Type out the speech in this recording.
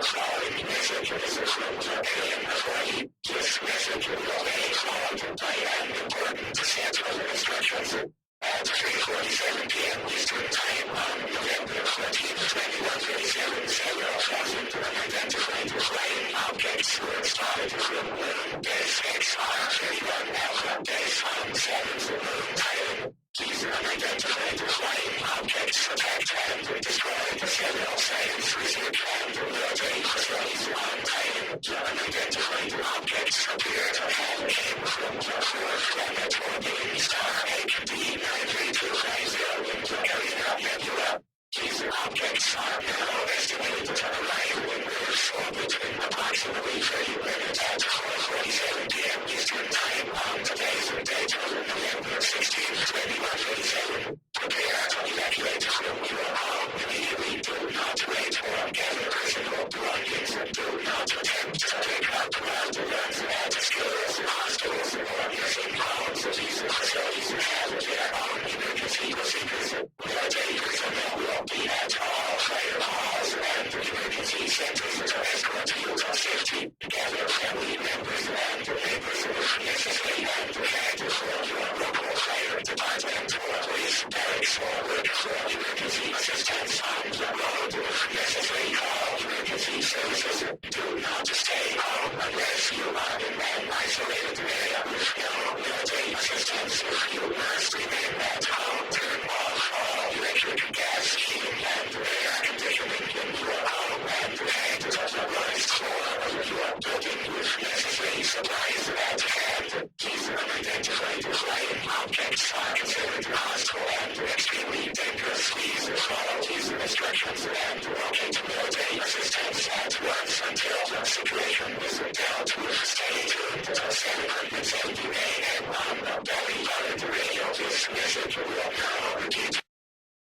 following message is from the alien authority. This message will be followed by an important set of instructions. At 3:47 p.m. Eastern Time on November 14, 2137, several thousand unidentified flying objects were spotted from Moon Base XR-31 Alpha Base on 7th Moon Island. These unidentified flying objects attacked and destroyed several science research and military facilities on Titan. The unidentified objects appear to have came from the fourth planet orbiting star HD 93250 in the Carina Nebula. These objects are now estimated to arrive in Earth's orbit in approximately 30 minutes at 4:47 p.m. Eastern Time on today's date of November 16, 2137. Prepare to evacuate from your home immediately. Do not wait for gather personal belongings and do not attempt to take up ground runs at schools, hospitals, or nursing homes. These facilities have their own emergency procedures. Military personnel will be at all fire halls and emergency centers to escort you to safety. Gather family members and neighbors if necessary and head for your local fire department or police barracks or look for emergency assistance on the road if necessary. Call emergency services. Do not stay home unless you are in an isolated area with no military assistance. If you must remain at home, turn off all electric, gas, heating, and air conditioning in your home and head to the lowest floor of your building with necessary supplies at hand. These unidentified flying objects are considered hostile and extremely dangerous. Please follow these instructions and locate military assistance at once until